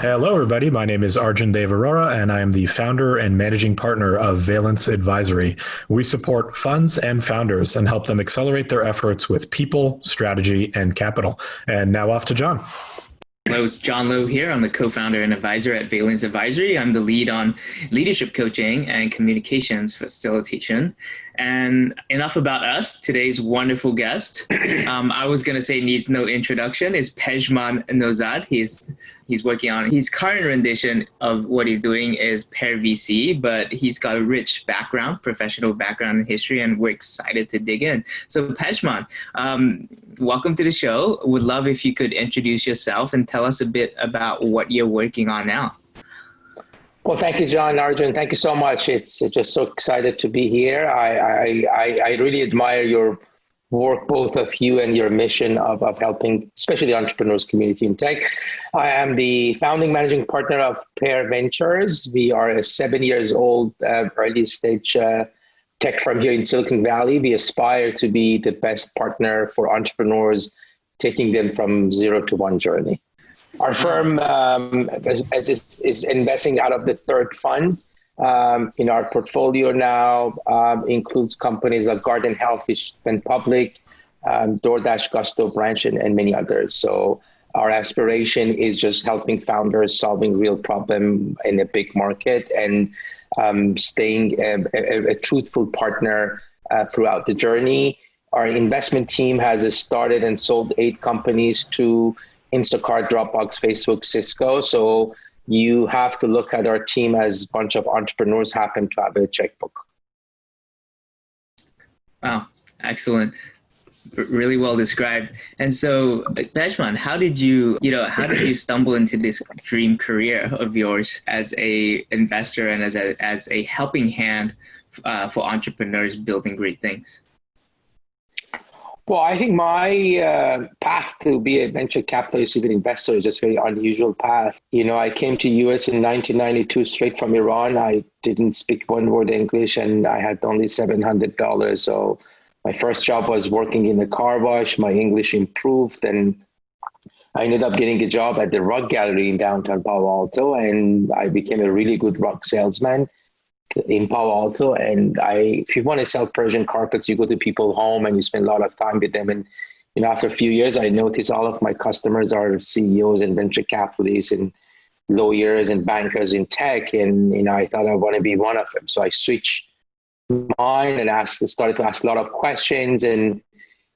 Hello, everybody. My name is Arjun Dev Arora, and I am the founder and managing partner of Valence Advisory. We support funds and founders and help them accelerate their efforts with people, strategy, and capital. And now off to John. Hello, it's John Lowe here. I'm the co-founder and advisor at Valence Advisory. I'm the lead on leadership coaching and communications facilitation. And enough about us. Today's wonderful guest, I was going to say needs no introduction, is Pejman Nozad. He's working on his current rendition of what he's doing is Pear.VC, but he's got a rich background, professional background in history, and we're excited to dig in. So Pejman, welcome to the show. Would love if you could introduce yourself and tell us a bit about what you're working on now. Well, thank you, John, Arjun. Thank you so much. It's just so excited to be here. I really admire your work, both of you and your mission of helping, especially the entrepreneurs community in tech. I am the founding managing partner of Pear Ventures. We are a 7 years old early stage tech firm here in Silicon Valley. We aspire to be the best partner for entrepreneurs, taking them from 0 to 1 journey. Our firm is investing out of the third fund. In our portfolio now includes companies like Guardant Health, which went public, Doordash, Gusto, Branch, and many others. So our aspiration is just helping founders solving real problem in a big market and staying a truthful partner throughout the journey. Our investment team has started and sold 8 companies to Instacart, Dropbox, Facebook, Cisco. So you have to look at our team as a bunch of entrepreneurs happen to have a checkbook. Wow, excellent. Really well described. And so, Pejman, how did you stumble into this dream career of yours as a investor and as a helping hand for entrepreneurs building great things? Well, I think my path to be a venture capitalist, even investor, is just a very unusual path. You know, I came to US in 1992 straight from Iran. I didn't speak one word English and I had only $700. So my first job was working in a car wash. My English improved and I ended up getting a job at the rug gallery in downtown Palo Alto, and I became a really good rug salesman in Palo Alto. And if you want to sell Persian carpets, you go to people's home and you spend a lot of time with them. And, you know, after a few years, I noticed all of my customers are CEOs and venture capitalists and lawyers and bankers in tech. And, you know, I thought I want to be one of them. So I switched mine and started to ask a lot of questions. And,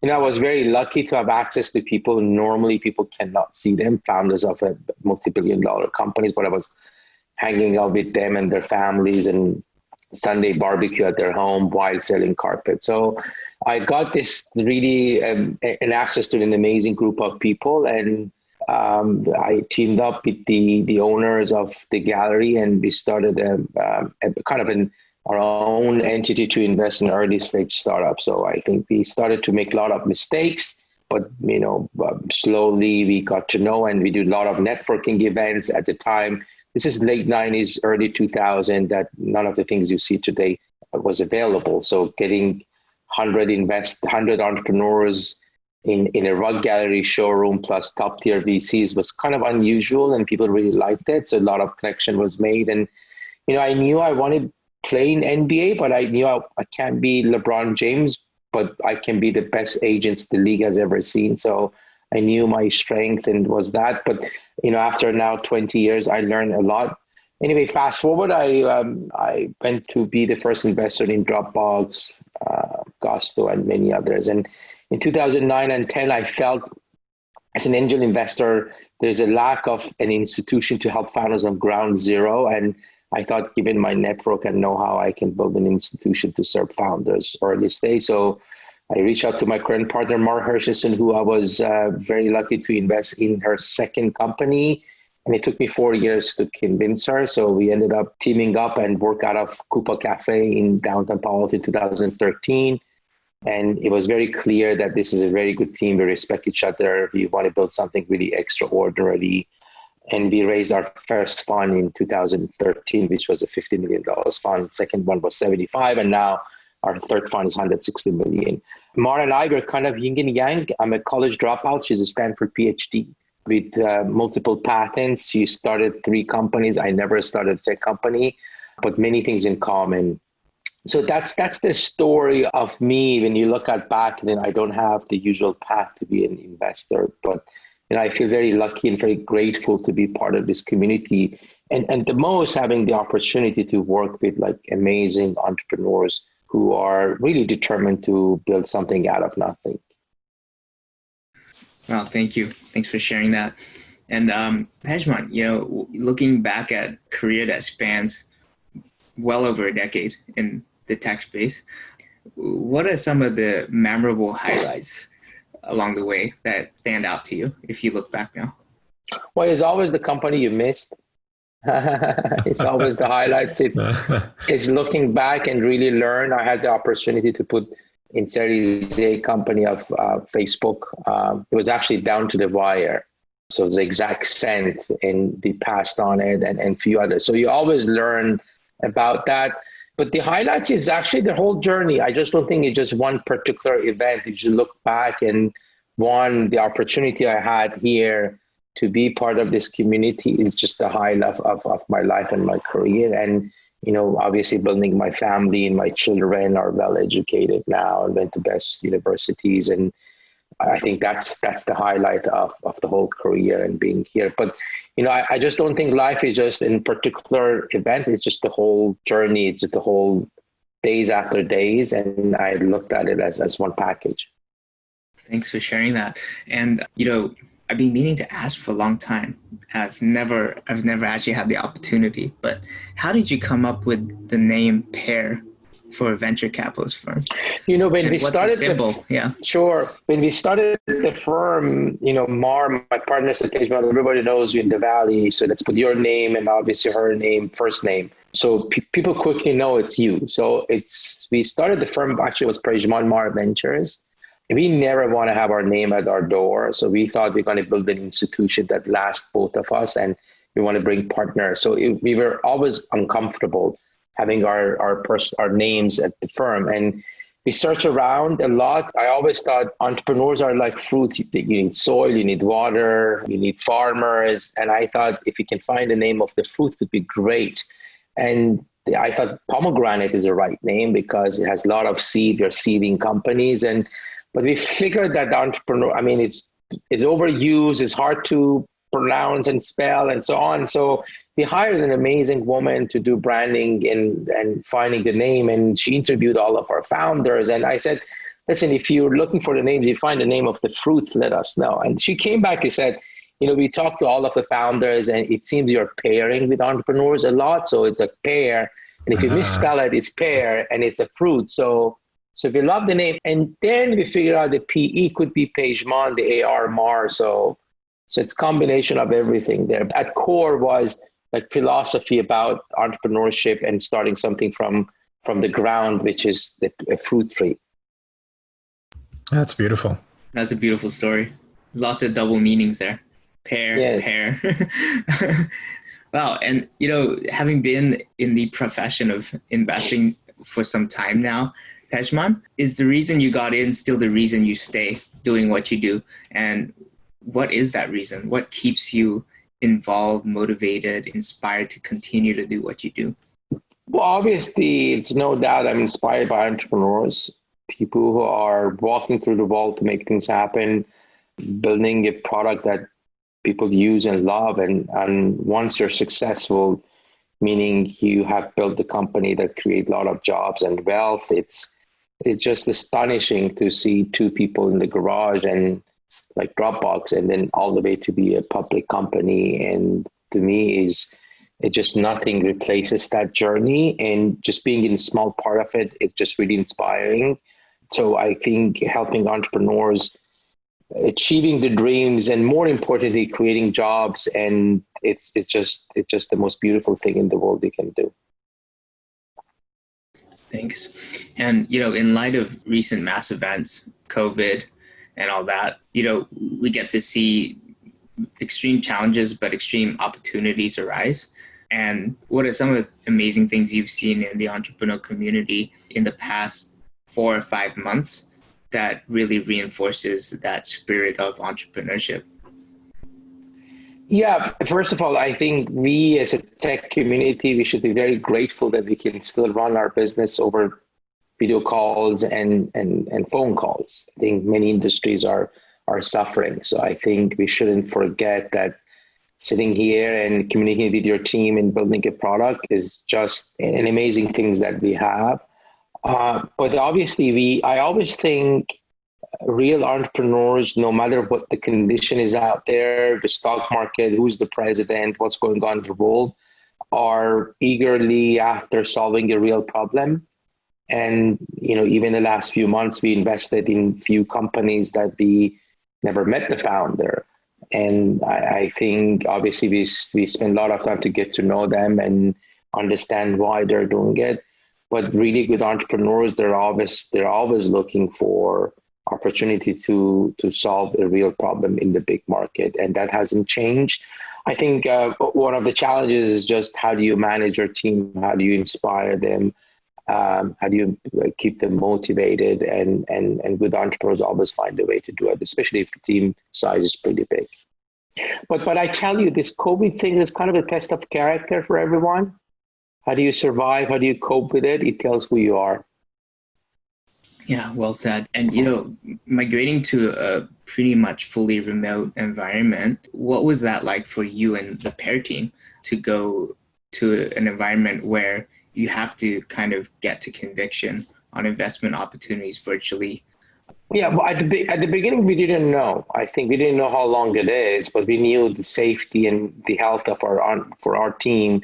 you know, I was very lucky to have access to people. Normally people cannot see them, founders of a multi-billion-dollar companies, but I was hanging out with them and their families and Sunday barbecue at their home while selling carpet. So I got this really an access to an amazing group of people, and I teamed up with the owners of the gallery, and we started our own entity to invest in early stage startups. So I think we started to make a lot of mistakes, but you know, slowly we got to know, and we do a lot of networking events at the time. This is late 90s, early 2000, that none of the things you see today was available. So getting 100 entrepreneurs in a rug gallery showroom plus top tier VCs was kind of unusual, and people really liked it. So a lot of connection was made. And, you know, I knew I wanted to play in NBA, but I knew I can't be LeBron James, but I can be the best agents the league has ever seen. So I knew my strength and was that. But, you know, after now 20 years, I learned a lot. Anyway, fast forward, I went to be the first investor in Dropbox, Gusto, and many others. And in 2009 and 10, I felt as an angel investor, there's a lack of an institution to help founders on ground zero. And I thought, given my network and know-how, I can build an institution to serve founders early stage. So I reached out to my current partner, Mar Hershenson, who I was very lucky to invest in her second company. And it took me 4 years to convince her. So we ended up teaming up and work out of Coupa Cafe in downtown Palo Alto in 2013. And it was very clear that this is a very good team. We respect each other. We want to build something really extraordinary. And we raised our first fund in 2013, which was a $50 million fund. Second one was 75. And now our third fund is 160 million. Mara and I were kind of yin and yang. I'm a college dropout. She's a Stanford PhD. with multiple patents. You started 3 companies. I never started a tech company, but many things in common. So that's the story of me. When you look at back, then I don't have the usual path to be an investor, but I feel very lucky and very grateful to be part of this community, and the most having the opportunity to work with like amazing entrepreneurs who are really determined to build something out of nothing. Well, thank you. Thanks for sharing that. And Pejman, looking back at a career that spans well over a decade in the tech space, what are some of the memorable highlights along the way that stand out to you if you look back now? Well, it's always the company you missed. It's always the highlights. It's looking back and really learn. I had the opportunity to put in Series A company of Facebook. It was actually down to the wire. So it was the exact cent, and they passed on it and a few others. So you always learn about that. But the highlights is actually the whole journey. I just don't think it's just one particular event. If you look back, and the opportunity I had here to be part of this community is just the highlight of my life and my career. And, obviously building my family, and my children are well educated now and went to best universities. And I think that's the highlight of the whole career and being here. But, I just don't think life is just in particular event. It's just the whole journey. It's just the whole days after days. And I looked at it as one package. Thanks for sharing that. And, I've been meaning to ask for a long time. I've never actually had the opportunity, but how did you come up with the name Pear for a venture capitalist firm? When we started the symbol? Yeah. Sure. When we started the firm, Mar, my partner said, everybody knows you in the Valley. So let's put your name and obviously her name, first name. So people quickly know it's you. So we started the firm, actually it was Pejman Mar Ventures. We never want to have our name at our door. So we thought we're going to build an institution that lasts both of us, and we want to bring partners. So we were always uncomfortable having our names at the firm. And we searched around a lot. I always thought entrepreneurs are like fruits. You need soil, you need water, you need farmers. And I thought if we can find the name of the fruit, it would be great. And I thought pomegranate is the right name because it has a lot of seed. You're seeding companies. But we figured that the entrepreneur, it's overused, it's hard to pronounce and spell and so on. So we hired an amazing woman to do branding and finding the name. And she interviewed all of our founders. And I said, listen, if you're looking for the names, you find the name of the fruit, let us know. And she came back and said, we talked to all of the founders, and it seems you're pairing with entrepreneurs a lot. So it's a pear. And if you misspell it, it's pear, and it's a fruit. So if you love the name, and then we figured out the PE could be Pejman, the AR Mar. So it's a combination of everything there. At core was like philosophy about entrepreneurship and starting something from the ground, which is a fruit tree. That's beautiful. That's a beautiful story. Lots of double meanings there. Pear, yes. Pear. Wow. And, having been in the profession of investing for some time now, Pejman, is the reason you got in still the reason you stay doing what you do? And what is that reason? What keeps you involved, motivated, inspired to continue to do what you do? Well, obviously, it's no doubt I'm inspired by entrepreneurs, people who are walking through the wall to make things happen, building a product that people use and love. And once you're successful, meaning you have built a company that creates a lot of jobs and wealth, it's just astonishing to see 2 people in the garage and like Dropbox, and then all the way to be a public company. And to me it just nothing replaces that journey. And just being in a small part of it, it's just really inspiring. So I think helping entrepreneurs achieving the dreams, and more importantly, creating jobs, and it's just the most beautiful thing in the world you can do. Thanks. And, in light of recent mass events, COVID and all that, we get to see extreme challenges, but extreme opportunities arise. And what are some of the amazing things you've seen in the entrepreneur community in the past 4 or 5 months that really reinforces that spirit of entrepreneurship? Yeah, first of all, I think we as a tech community, we should be very grateful that we can still run our business over video calls and phone calls. I think many industries are suffering. So I think we shouldn't forget that sitting here and communicating with your team and building a product is just an amazing things that we have. But obviously, I always think real entrepreneurs, no matter what the condition is out there, the stock market, who's the president, what's going on in the world, are eagerly after solving a real problem. And, even the last few months, we invested in few companies that we never met the founder. And I think obviously we spend a lot of time to get to know them and understand why they're doing it. But really good entrepreneurs, they're always looking for opportunity to solve a real problem in the big market, and that hasn't changed. I think one of the challenges is just how do you manage your team? How do you inspire them? How do you keep them motivated? And good entrepreneurs always find a way to do it, especially if the team size is pretty big. But I tell you, this COVID thing is kind of a test of character for everyone. How do you survive? How do you cope with it? It tells who you are. Yeah, well said. And, migrating to a pretty much fully remote environment, what was that like for you and the Pear team to go to an environment where you have to kind of get to conviction on investment opportunities virtually? Yeah, well, at the beginning, we didn't know. I think we didn't know how long it is, but we knew the safety and the health of for our team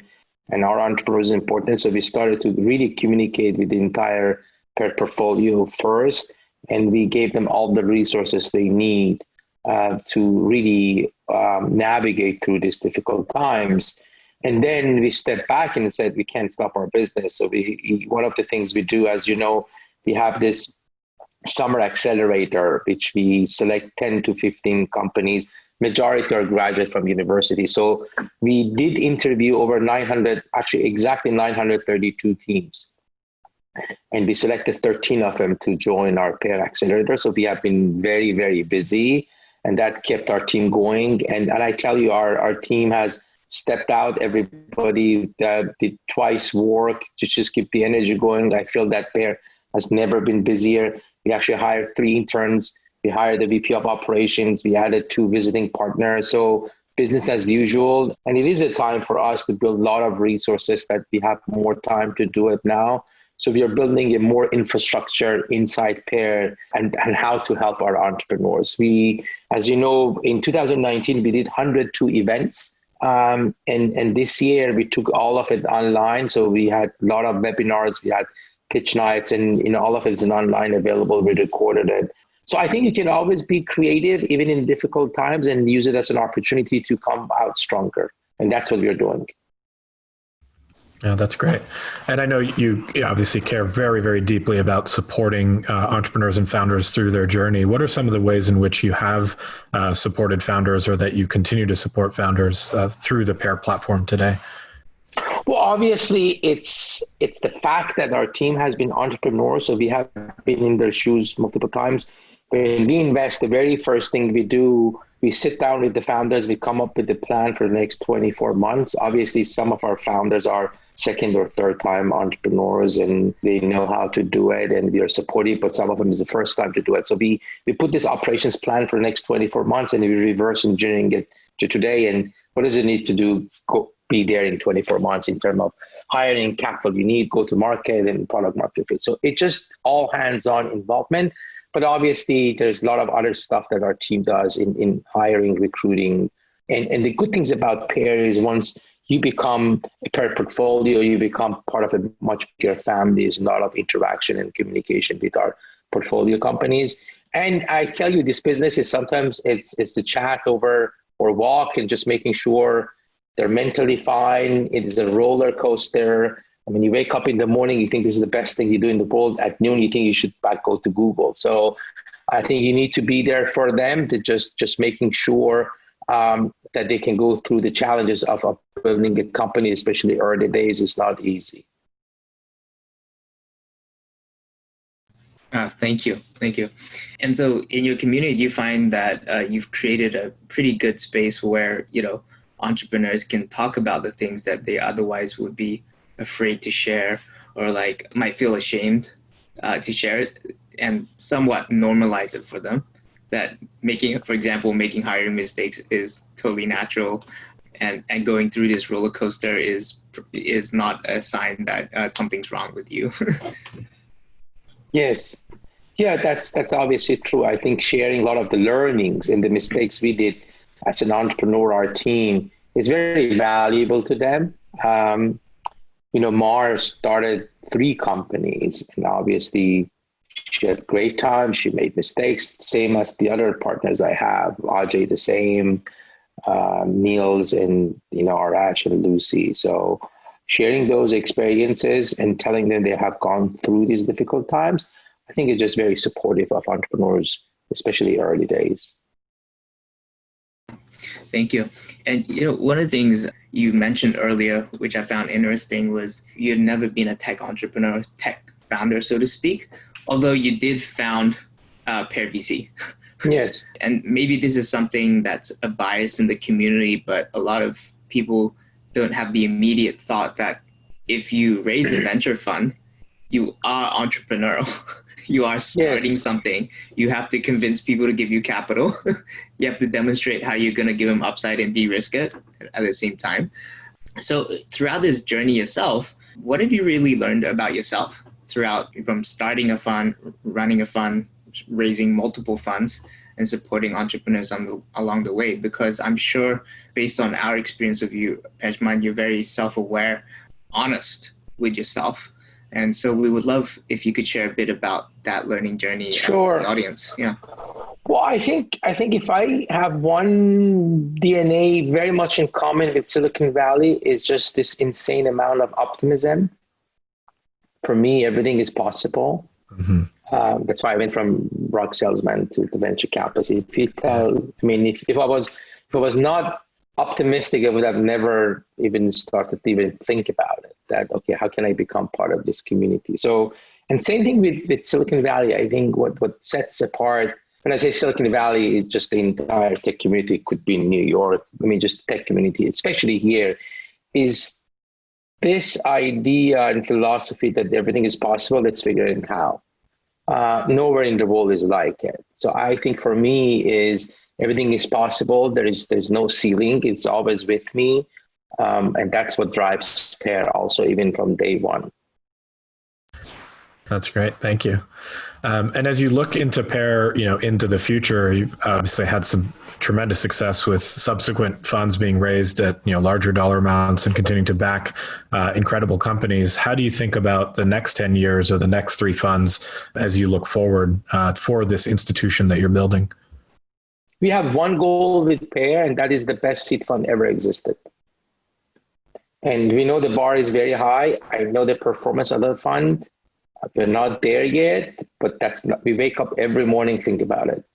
and our entrepreneurs is important. So we started to really communicate with the entire Pear portfolio first, and we gave them all the resources they need to really navigate through these difficult times. And then we stepped back and said, we can't stop our business. So one of the things we do, as you know, we have this summer accelerator, which we select 10 to 15 companies. Majority are graduates from university. So we did interview over 900, actually exactly 932 teams. And we selected 13 of them to join our Pear accelerator. So we have been very, very busy, and that kept our team going. And I tell you, our team has stepped out. Everybody did twice work to just keep the energy going. I feel that Pear has never been busier. We actually hired 3 interns. We hired the VP of operations. We added 2 visiting partners. So business as usual. And it is a time for us to build a lot of resources that we have more time to do it now. So we are building a more infrastructure inside Pear and how to help our entrepreneurs. We, as you know, in 2019, we did 102 events. And this year we took all of it online. So we had a lot of webinars, we had pitch nights, and all of it is online available. We recorded it. So I think you can always be creative, even in difficult times, and use it as an opportunity to come out stronger. And that's what we're doing. Yeah, that's great. And I know you obviously care very, very deeply about supporting entrepreneurs and founders through their journey. What are some of the ways in which you have supported founders, or that you continue to support founders through the Pear platform today? Well, obviously, it's the fact that our team has been entrepreneurs, so we have been in their shoes multiple times. When we invest, the very first thing we do, we sit down with the founders, we come up with the plan for the next 24 months. Obviously, some of our founders are second or third time entrepreneurs and they know how to do it, and we are supportive, but some of them is the first time to do it. So we put this operations plan for the next 24 months and we reverse engineering it to today. And what does it need to do? Be there in 24 months in terms of hiring, capital you need, go to market, and product market fit. So it's just all hands-on involvement. But obviously, there's a lot of other stuff that our team does in hiring, recruiting. And the good things about Pear is once you become a Pear portfolio, you become part of a much bigger family. There's a lot of interaction and communication with our portfolio companies. And I tell you, this business is sometimes it's the chat over or walk and just making sure they're mentally fine. It is a roller coaster. I mean, you wake up in the morning, you think this is the best thing you do in the world. At noon, you think you should back go to Google. So I think you need to be there for them, to just making sure that they can go through the challenges of building a company, especially early days, is not easy. Thank you. And so in your community, you find that you've created a pretty good space where, entrepreneurs can talk about the things that they otherwise would be afraid to share, or like might feel ashamed to share it, and somewhat normalize it for them. That making, for example, making hiring mistakes is totally natural, and going through this roller coaster is not a sign that something's wrong with you. Yes. Yeah, that's obviously true. I think sharing a lot of the learnings and the mistakes we did as an entrepreneur, our team, is very valuable to them. Mar started 3 companies, and obviously she had great time. She made mistakes, same as the other partners I have. Ajay the same, Niels and Arash and Lucy. So sharing those experiences and telling them they have gone through these difficult times, I think it's just very supportive of entrepreneurs, especially early days. Thank you. And one of the things you mentioned earlier, which I found interesting, was you had never been a tech entrepreneur, tech founder, so to speak, although you did found Pear.VC. Yes. And maybe this is something that's a bias in the community, but a lot of people don't have the immediate thought that if you raise a venture fund, you are entrepreneurial. You are starting something. You have to convince people to give you capital. You have to demonstrate how you're going to give them upside and de-risk it at the same time. So throughout this journey yourself, what have you really learned about yourself throughout, from starting a fund, running a fund, raising multiple funds, and supporting entrepreneurs along the way? Because I'm sure, based on our experience of you, Pejman, you're very self-aware, honest with yourself. And so we would love if you could share a bit about that learning journey with the audience. Yeah. Well, I think if I have one DNA very much in common with Silicon Valley, is just this insane amount of optimism. For me, everything is possible. Mm-hmm. That's why I went from rock salesman to the venture capitalist. If I was not optimistic, I would have never even started to even think about it. That, okay, how can I become part of this community? So, and same thing with Silicon Valley. I think what sets apart, when I say Silicon Valley, is just the entire tech community. It could be in New York. Just tech community, especially here, is this idea and philosophy that everything is possible. Let's figure out how. Nowhere in the world is like it. So I think for me is everything is possible. There's no ceiling. It's always with me. And that's what drives Pear also, even from day one. That's great. Thank you. And as you look into Pear, into the future, you've obviously had some tremendous success with subsequent funds being raised at, larger dollar amounts and continuing to back incredible companies. How do you think about the next 10 years or the next 3 funds as you look forward for this institution that you're building? We have one goal with Pear, and that is the best seed fund ever existed. And we know the bar is very high. I know the performance of the fund. We're not there yet, but we wake up every morning, think about it.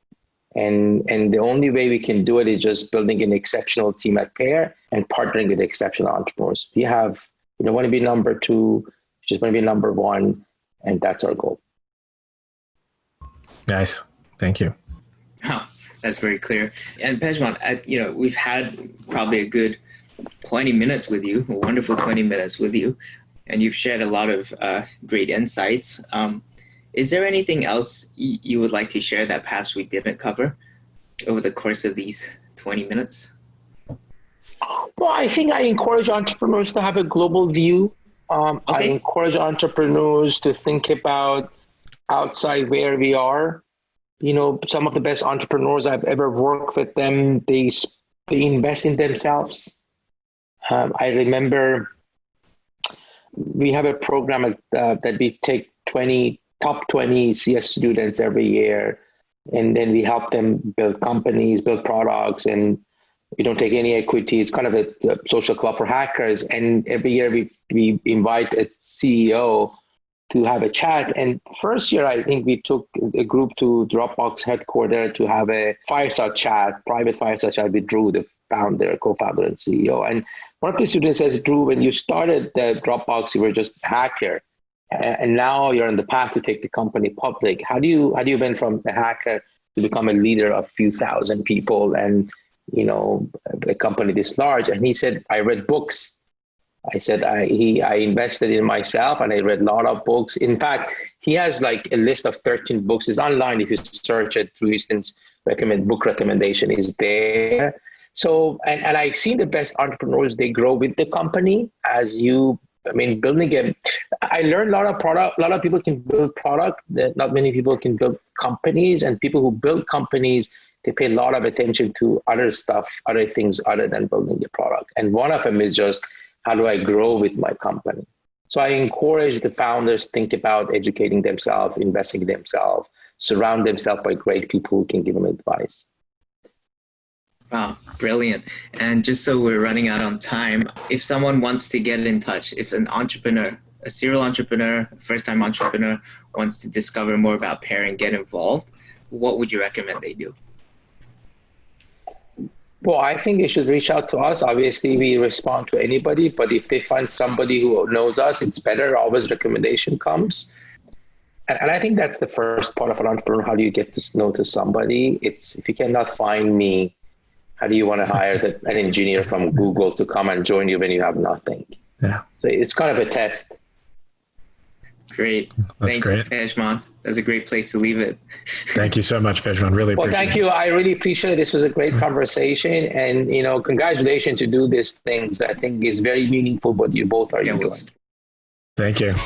And the only way we can do it is just building an exceptional team at Pear and partnering with exceptional entrepreneurs. We want to be number 2, we just want to be number 1, and that's our goal. Nice. Thank you. That's very clear. And Pejman, we've had probably a good 20 minutes with you, a wonderful 20 minutes with you, and you've shared a lot of great insights. Is there anything else you would like to share that perhaps we didn't cover over the course of these 20 minutes? Well, I think I encourage entrepreneurs to have a global view. I encourage entrepreneurs to think about outside where we are. Some of the best entrepreneurs I've ever worked with them, they invest in themselves. I remember we have a program that we take top 20 CS students every year, and then we help them build companies, build products, and we don't take any equity. It's kind of a social club for hackers. And every year we invite a CEO to have a chat. And first year, I think we took a group to Dropbox headquarters to have a fireside chat, private fireside chat with Drew, the founder, co-founder, and CEO. And one of the students says, Drew, when you started the Dropbox, you were just a hacker. And now you're on the path to take the company public. How do you went from a hacker to become a leader of a few thousand people? And a company this large? And he said, I read books. I said, I invested in myself and I read a lot of books. In fact, he has like a list of 13 books. It's online. If you search it, Drew Houston's book recommendation is there. So, and I've seen the best entrepreneurs, they grow with the company building it. I learned a lot of people can build product, not many people can build companies, and people who build companies, they pay a lot of attention to other stuff, other things other than building the product. And one of them is just, how do I grow with my company? So I encourage the founders think about educating themselves, investing in themselves, surround themselves by great people who can give them advice. Wow, brilliant. And just so we're running out on time, if someone wants to get in touch, if an entrepreneur, a serial entrepreneur, first-time entrepreneur wants to discover more about Pear and get involved, what would you recommend they do? Well, I think they should reach out to us. Obviously, we respond to anybody, but if they find somebody who knows us, it's better. Always recommendation comes. And I think that's the first part of an entrepreneur. How do you get to know to somebody? It's, if you cannot find me, how do you want to hire an engineer from Google to come and join you when you have nothing? Yeah. So it's kind of a test. Great. That's Thanks, great. Pejman. That's a great place to leave it. Thank you so much, Pejman. Really appreciate it. Well, thank you. I really appreciate it. This was a great conversation. And, congratulations to do these things. I think it's very meaningful what you both are doing. Thank you.